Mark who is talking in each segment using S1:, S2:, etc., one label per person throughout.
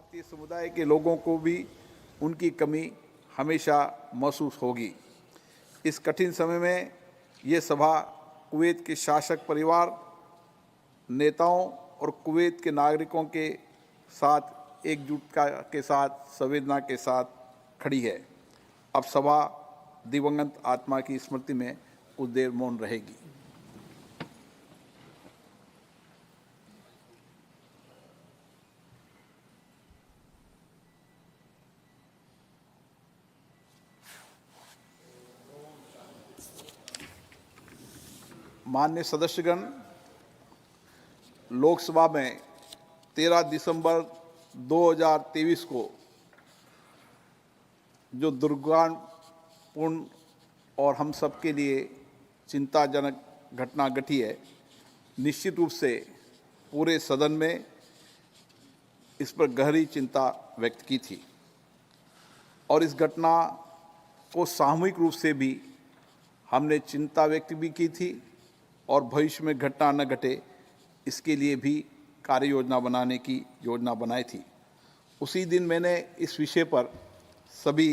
S1: भारतीय समुदाय के लोगों को भी उनकी कमी हमेशा महसूस होगी। इस कठिन समय में ये सभा कुवैत के शासक परिवार, नेताओं और कुवैत के नागरिकों के साथ एकजुटता के साथ, संवेदना के साथ खड़ी है। अब सभा दिवंगत आत्मा की स्मृति में कुछ देर मौन रहेगी। माननीय सदस्यगण, लोकसभा में 13 दिसंबर 2023 को जो दुर्भाग्यपूर्ण और हम सब के लिए चिंताजनक घटना घटी है, निश्चित रूप से पूरे सदन में इस पर गहरी चिंता व्यक्त की थी और इस घटना को सामूहिक रूप से भी हमने चिंता व्यक्त भी की थी और भविष्य में घटना न घटे इसके लिए भी कार्य योजना बनाने की योजना बनाई थी। उसी दिन मैंने इस विषय पर सभी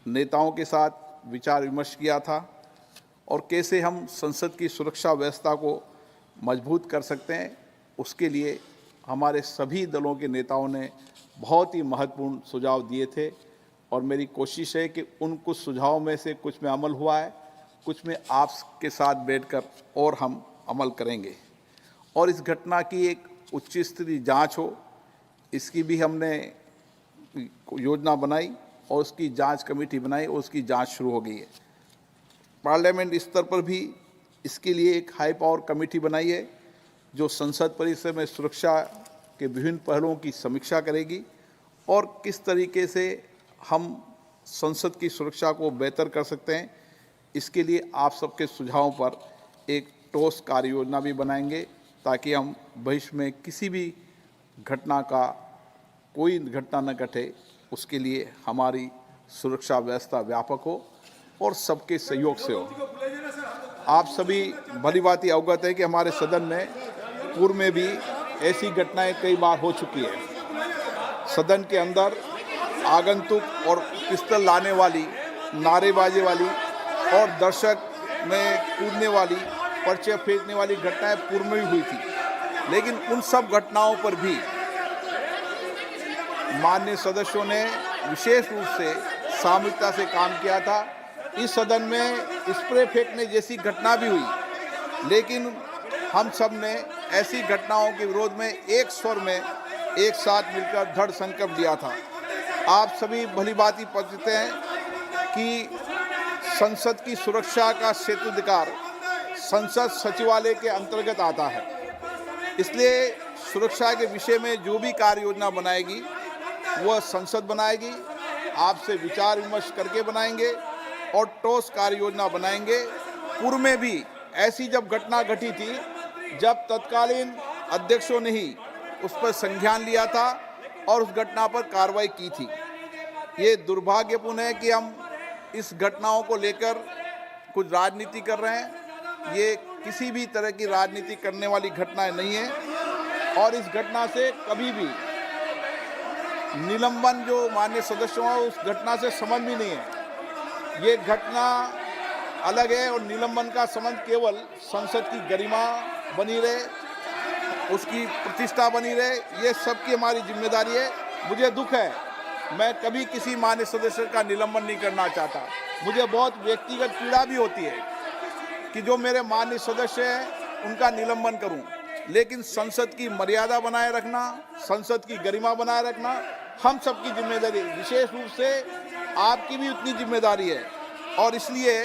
S1: नेताओं के साथ विचार विमर्श किया था और कैसे हम संसद की सुरक्षा व्यवस्था को मजबूत कर सकते हैं, उसके लिए हमारे सभी दलों के नेताओं ने बहुत ही महत्वपूर्ण सुझाव दिए थे और मेरी कोशिश है कि उन कुछ सुझावों में से कुछ में अमल हुआ है, कुछ में आपके साथ बैठकर और हम अमल करेंगे और इस घटना की एक उच्च स्तरीय जांच हो, इसकी भी हमने योजना बनाई और उसकी जांच कमेटी बनाई और उसकी जांच शुरू हो गई है। पार्लियामेंट स्तर पर भी इसके लिए एक हाई पावर कमेटी बनाई है जो संसद परिसर में सुरक्षा के विभिन्न पहलुओं की समीक्षा करेगी और किस तरीके से हम संसद की सुरक्षा को बेहतर कर सकते हैं, इसके लिए आप सबके सुझावों पर एक ठोस कार्य योजना भी बनाएंगे ताकि हम भविष्य में किसी भी घटना का कोई घटना न घटे, उसके लिए हमारी सुरक्षा व्यवस्था व्यापक हो और सबके सहयोग से हो। आप सभी भलीभांति अवगत है कि हमारे सदन में पूर्व में भी ऐसी घटनाएं कई बार हो चुकी है। सदन के अंदर आगंतुक और पिस्तौल लाने वाली, नारेबाजी वाली और दर्शक में कूदने वाली, पर्चे फेंकने वाली घटनाएं पूर्व में भी हुई थी, लेकिन उन सब घटनाओं पर भी माननीय सदस्यों ने विशेष रूप से सामूहिकता से काम किया था। इस सदन में स्प्रे फेंकने जैसी घटना भी हुई, लेकिन हम सब ने ऐसी घटनाओं के विरोध में एक स्वर में एक साथ मिलकर दृढ़ संकल्प लिया था। आप सभी भलीभांति परिचित हैं कि संसद की सुरक्षा का क्षेत्राधिकार संसद सचिवालय के अंतर्गत आता है, इसलिए सुरक्षा के विषय में जो भी कार्य योजना बनाएगी वह संसद बनाएगी, आपसे विचार विमर्श करके बनाएंगे और ठोस कार्य योजना बनाएंगे। पूर्व में भी ऐसी जब घटना घटी थी, जब तत्कालीन अध्यक्षों ने ही उस पर संज्ञान लिया था और उस घटना पर कार्रवाई की थी। ये दुर्भाग्यपूर्ण है कि हम इस घटनाओं को लेकर कुछ राजनीति कर रहे हैं। ये किसी भी तरह की राजनीति करने वाली घटनाएं नहीं है और इस घटना से कभी भी निलंबन जो माननीय सदस्यों है उस घटना से संबंध भी नहीं है। ये घटना अलग है और निलंबन का संबंध केवल संसद की गरिमा बनी रहे, उसकी प्रतिष्ठा बनी रहे, ये सबकी हमारी जिम्मेदारी है। मुझे दुख है, मैं कभी किसी माननीय सदस्य का निलंबन नहीं करना चाहता। मुझे बहुत व्यक्तिगत पीड़ा भी होती है कि जो मेरे माननीय सदस्य हैं उनका निलंबन करूं, लेकिन संसद की मर्यादा बनाए रखना, संसद की गरिमा बनाए रखना हम सबकी जिम्मेदारी है। विशेष रूप से आपकी भी उतनी जिम्मेदारी है और इसलिए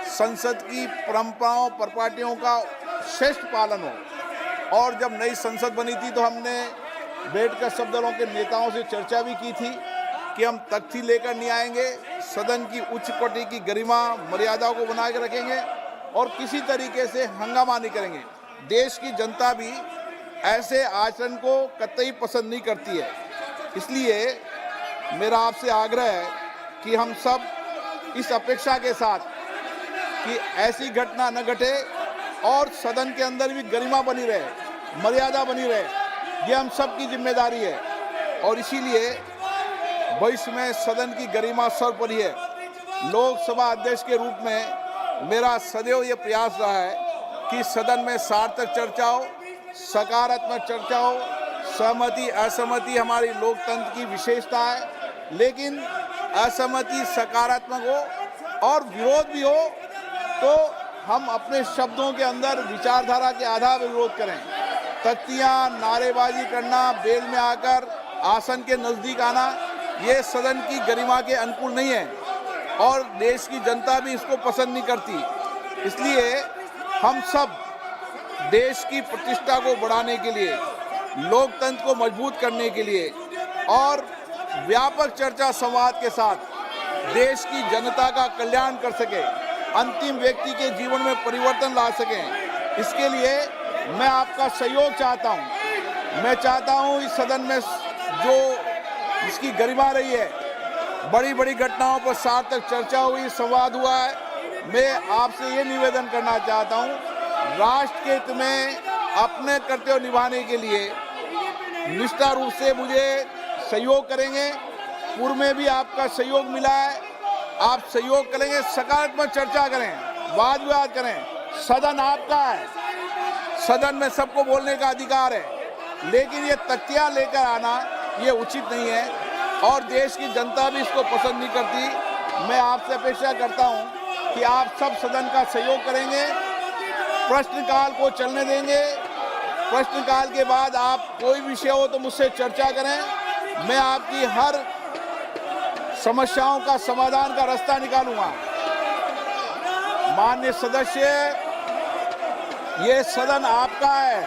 S1: संसद की परंपराओं परिपाटियों का श्रेष्ठ पालन हो। और जब नई संसद बनी थी तो हमने बैठकर सब दलों के नेताओं से चर्चा भी की थी कि हम तख्ती लेकर नहीं आएंगे, सदन की उच्च कोटि की गरिमा मर्यादा को बना के रखेंगे और किसी तरीके से हंगामा नहीं करेंगे। देश की जनता भी ऐसे आचरण को कतई पसंद नहीं करती है। इसलिए मेरा आपसे आग्रह है कि हम सब इस अपेक्षा के साथ कि ऐसी घटना न घटे और सदन के अंदर भी गरिमा बनी रहे, मर्यादा बनी रहे, ये हम सब की जिम्मेदारी है। और इसीलिए भविष्य में सदन की गरिमा सर्वोपरि है। लोकसभा अध्यक्ष के रूप में मेरा सदैव ये प्रयास रहा है कि सदन में सार्थक चर्चा हो, सकारात्मक चर्चा हो। सहमति असहमति हमारी लोकतंत्र की विशेषता है, लेकिन असहमति सकारात्मक हो और विरोध भी हो तो हम अपने शब्दों के अंदर विचारधारा के आधार पर विरोध करें। तख्तियां, नारेबाजी करना, बेल में आकर आसन के नज़दीक आना, ये सदन की गरिमा के अनुकूल नहीं है और देश की जनता भी इसको पसंद नहीं करती। इसलिए हम सब देश की प्रतिष्ठा को बढ़ाने के लिए, लोकतंत्र को मजबूत करने के लिए और व्यापक चर्चा संवाद के साथ देश की जनता का कल्याण कर सके, अंतिम व्यक्ति के जीवन में परिवर्तन ला सकें, इसके लिए मैं आपका सहयोग चाहता हूं। मैं चाहता हूं इस सदन में जो इसकी गरिमा रही है, बड़ी बड़ी घटनाओं पर सार्थक चर्चा हुई, संवाद हुआ है। मैं आपसे ये निवेदन करना चाहता हूं, राष्ट्र के हित में अपने कर्तव्य निभाने के लिए निष्ठा रूप से मुझे सहयोग करेंगे। पूर्व में भी आपका सहयोग मिला है, आप सहयोग करेंगे, सकारात्मक चर्चा करें, वाद विवाद करें। सदन आपका है, सदन में सबको बोलने का अधिकार है, लेकिन ये तख्तियां लेकर आना ये उचित नहीं है और देश की जनता भी इसको पसंद नहीं करती। मैं आपसे अपेक्षा करता हूं कि आप सब सदन का सहयोग करेंगे, प्रश्नकाल को चलने देंगे। प्रश्नकाल के बाद आप कोई विषय हो तो मुझसे चर्चा करें, मैं आपकी हर समस्याओं का समाधान का रास्ता निकालूंगा। माननीय सदस्य, ये सदन आपका है।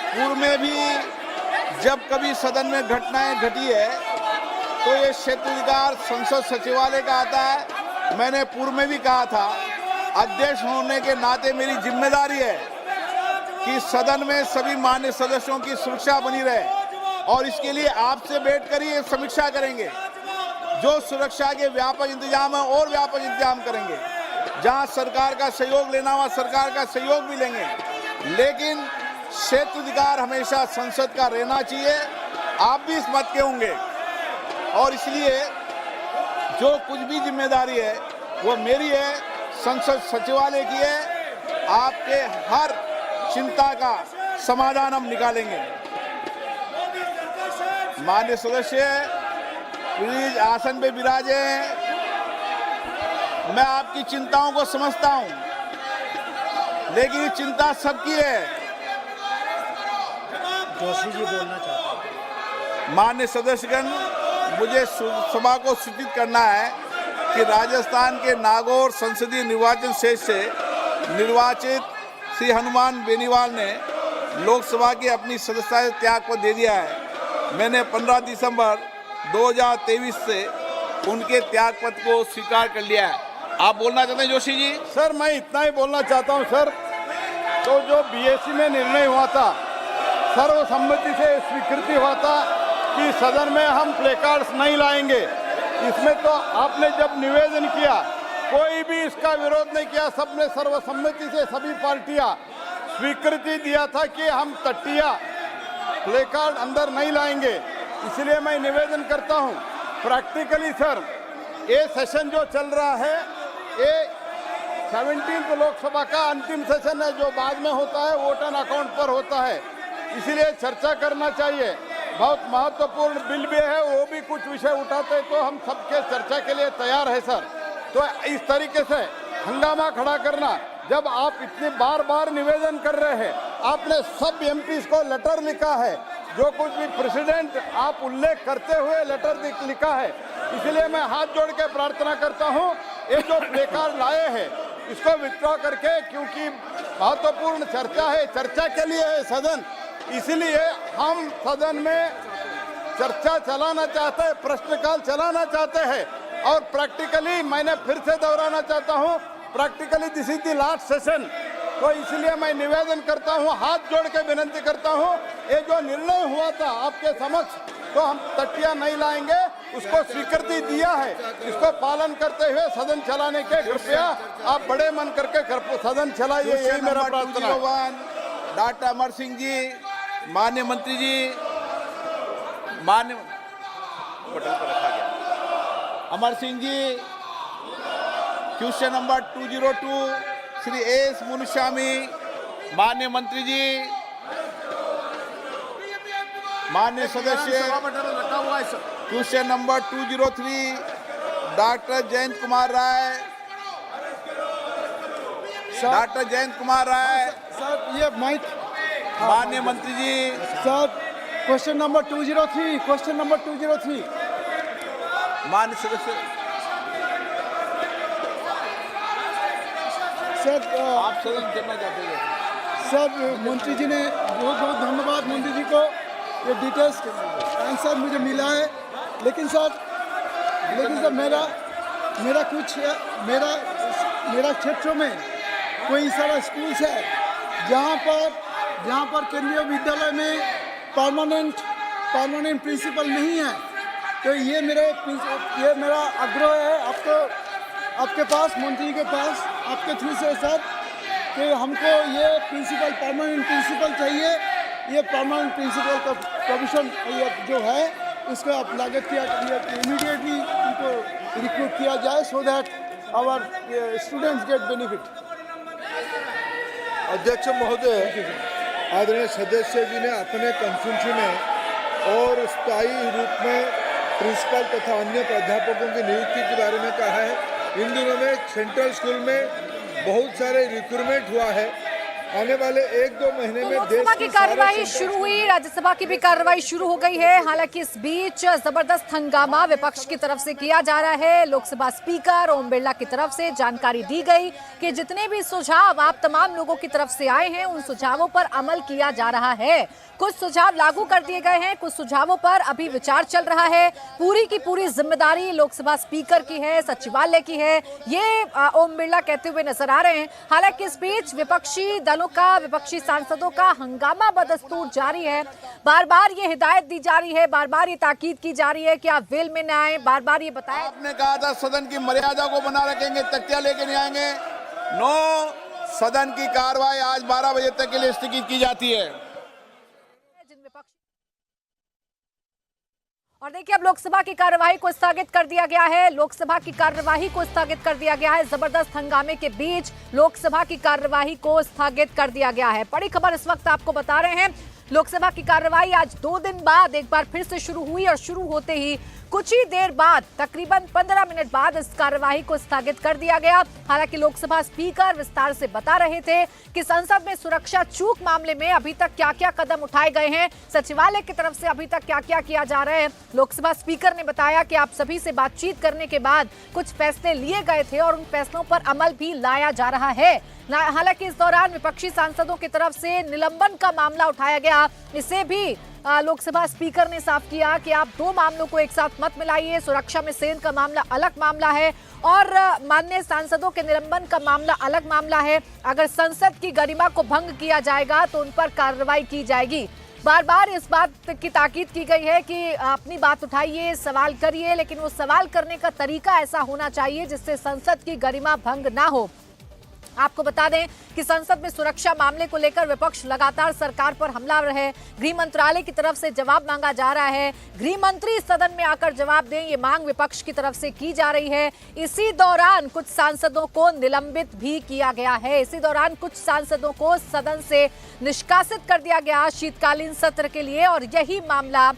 S1: पूर्व में भी जब कभी सदन में घटनाएं घटी है तो ये क्षेत्राधिकार संसद सचिवालय का आता है। मैंने पूर्व में भी कहा था, अध्यक्ष होने के नाते मेरी जिम्मेदारी है कि सदन में सभी मान्य सदस्यों की सुरक्षा बनी रहे और इसके लिए आपसे बैठकर ही समीक्षा करेंगे। जो सुरक्षा के व्यापक इंतजाम है और व्यापक इंतजाम करेंगे। जहां सरकार का सहयोग लेना वहां सरकार का सहयोग भी लेंगे, लेकिन क्षेत्राधिकार हमेशा संसद का रहना चाहिए। आप भी इस मत के होंगे और इसलिए जो कुछ भी जिम्मेदारी है वो मेरी है, संसद सचिवालय की है। आपके हर चिंता का समाधान हम निकालेंगे। माननीय सदस्य प्लीज आसन पे विराजे। मैं आपकी चिंताओं को समझता हूं, लेकिन ये चिंता सबकी है।
S2: जोशी जी बोलना चाहते हैं।
S1: माननीय सदस्यगण, मुझे सभा को सूचित करना है कि राजस्थान के नागौर संसदीय निर्वाचन क्षेत्र से निर्वाचित श्री हनुमान बेनीवाल ने लोकसभा की अपनी सदस्यता से त्यागपत्र दे दिया है। मैंने 15 दिसंबर 2023 से उनके त्यागपत्र को स्वीकार कर लिया है। आप बोलना चाहते हैं जोशी जी?
S3: सर, मैं इतना ही बोलना चाहता हूं सर। तो जो बीएससी में निर्णय हुआ था, सर्वसम्मति से स्वीकृति हुआ था कि सदन में हम प्लेकार्ड्स नहीं लाएंगे। इसमें तो आपने जब निवेदन किया, कोई भी इसका विरोध नहीं किया, सबने सर्वसम्मति से सभी पार्टियां स्वीकृति दिया था कि हम तट्टिया प्लेकार्ड अंदर नहीं लाएंगे। इसलिए मैं निवेदन करता हूं, प्रैक्टिकली सर, ये सेशन जो चल रहा है ये 17वीं लोकसभा का अंतिम सेशन है, जो बाद में होता है वोट एंड अकाउंट पर होता है। इसलिए चर्चा करना चाहिए। बहुत महत्वपूर्ण बिल भी है, वो भी कुछ विषय उठाते तो हम सबके चर्चा के लिए तैयार है सर। तो इस तरीके से हंगामा खड़ा करना, जब आप इतनी बार बार निवेदन कर रहे हैं, आपने सब एमपीज को लेटर लिखा है, जो कुछ भी प्रेसिडेंट आप उल्लेख करते हुए लेटर लिखा है। इसलिए मैं हाथ जोड़ के प्रार्थना करता हूं, ये जो प्लेकार्ड लाए हैं इसको विथड्रॉ करके, क्योंकि महत्वपूर्ण चर्चा है, चर्चा के लिए है सदन। इसलिए हम सदन में चर्चा चलाना चाहते हैं, प्रश्नकाल चलाना चाहते हैं और प्रैक्टिकली मैंने फिर से दोहराना चाहता हूं, practically this is the last session. तो इसलिए मैं निवेदन करता हूं, हाथ जोड़ के विनती करता हूं, ये जो निर्णय हुआ था आपके समक्ष, तो हम तट्टिया नहीं लाएंगे, उसको स्वीकृति दिया है, इसको पालन करते हुए सदन चलाने के कृपया आप बड़े मन करके सदन चलाइए, यही मेरा प्रार्थना है।
S1: डॉक्टर अमर सिंह जी, माननीय मंत्री जी, माननीय पटल पर रखा गया। Amar Singh ji, question number 202 Shri S Munuswamy. माननीय मंत्री जी, माननीय सदस्य, question number 203 doctor Jayant Kumar Rai. Doctor Jayant Kumar Rai.
S4: Sir ये माइक।
S1: माननीय मंत्री जी,
S4: sir question number 203, question number 203।
S1: माननीय सदस्य,
S4: सर
S1: आप सदन करना चाहते हैं?
S4: सर मंत्री जी ने बहुत बहुत धन्यवाद मंत्री जी को, ये डिटेल्स आंसर मुझे मिला है। लेकिन सर मेरा क्षेत्र में कोई सारा स्कूल्स है जहाँ पर केंद्रीय विद्यालय में परमानेंट प्रिंसिपल नहीं है। तो ये मेरा आग्रह है आपके पास, मंत्री के पास, आपके थ्रू से सर, कि हमको ये परमानेंट प्रिंसिपल चाहिए। ये परमानेंट प्रिंसिपल का प्रोविजन जो है उसको आप लागत किया, इमीडिएटली उनको रिक्रूट किया जाए, so that our students get benefit.
S5: अध्यक्ष महोदय, आदरणीय सदस्य जी ने अपने कंफ्यूजन में और स्थायी रूप में प्रिंसिपल तथा अन्य प्राध्यापकों की नियुक्ति के बारे में कहा है। इन दिनों में सेंट्रल स्कूल में बहुत सारे रिक्रूटमेंट हुआ है। आने वाले 1-2 महीने में
S6: लोकसभा की कार्यवाही शुरू हुई, राज्यसभा की भी कार्रवाई शुरू हो गई है। हालांकि इस बीच जबरदस्त हंगामा विपक्ष की तरफ से किया जा रहा है। लोकसभा स्पीकर ओम बिरला की तरफ से जानकारी दी गई कि जितने भी सुझाव आप तमाम लोगों की तरफ से आए हैं उन सुझावों पर अमल किया जा रहा है। कुछ सुझाव लागू कर दिए गए हैं, कुछ सुझावों पर अभी विचार चल रहा है। पूरी की पूरी जिम्मेदारी लोकसभा स्पीकर की है, सचिवालय की है, ये ओम बिरला कहते हुए नजर आ रहे हैं। हालांकि इस बीच विपक्षी दलों का, विपक्षी सांसदों का हंगामा बदस्तूर जारी है। बार बार ये हिदायत दी जा रही है, बार बार ये ताकीद की जा रही है कि आप वेल में न आए। बार बार ये बताया,
S1: आपने कहा था सदन की मर्यादा को बना रखेंगे, तख्तियां लेके नहीं आएंगे। नो, सदन की कार्रवाई आज 12 बजे तक के लिए स्थगित की जाती है।
S6: और देखिए अब लोकसभा की कार्यवाही को स्थगित कर दिया गया है। लोकसभा की कार्यवाही को स्थगित कर दिया गया है। जबरदस्त हंगामे के बीच लोकसभा की कार्यवाही को स्थगित कर दिया गया है। बड़ी खबर इस वक्त आपको बता रहे हैं, लोकसभा की कार्यवाही आज 2 दिन बाद एक बार फिर से शुरू हुई और शुरू होते ही कुछ ही देर बाद, तकरीबन 15 मिनट बाद इस कार्यवाही को स्थगित कर दिया गया। हालांकि लोकसभा स्पीकर विस्तार से बता रहे थे कि संसद में सुरक्षा चूक मामले में अभी तक क्या क्या कदम उठाए गए हैं, सचिवालय की तरफ से अभी तक क्या क्या किया जा रहा है। लोकसभा स्पीकर ने बताया कि आप सभी से बातचीत करने के बाद कुछ फैसले लिए गए थे और उन फैसलों पर अमल भी लाया जा रहा है। हालांकि इस दौरान विपक्षी सांसदों की तरफ से निलंबन का मामला उठाया गया। इसे भी लोकसभा स्पीकर ने साफ किया कि आप 2 मामलों को एक साथ मत मिलाइए। सुरक्षा में सेंध का मामला अलग मामला है और माननीय सांसदों के निलंबन का मामला अलग मामला है। अगर संसद की गरिमा को भंग किया जाएगा तो उन पर कार्रवाई की जाएगी। बार बार इस बात की ताकीद की गई है कि अपनी बात उठाइए, सवाल करिए, लेकिन वो सवाल करने का तरीका ऐसा होना चाहिए जिससे संसद की गरिमा भंग ना हो। आपको बता दें कि संसद में सुरक्षा मामले को लेकर विपक्ष लगातार सरकार पर हमलावर है। गृह मंत्रालय की तरफ से जवाब मांगा जा रहा है। गृह मंत्री सदन में आकर जवाब दें, ये मांग विपक्ष की तरफ से की जा रही है। इसी दौरान कुछ सांसदों को निलंबित भी किया गया है। इसी दौरान कुछ सांसदों को सदन से निष्कासित कर दिया गया शीतकालीन सत्र के लिए और यही मामला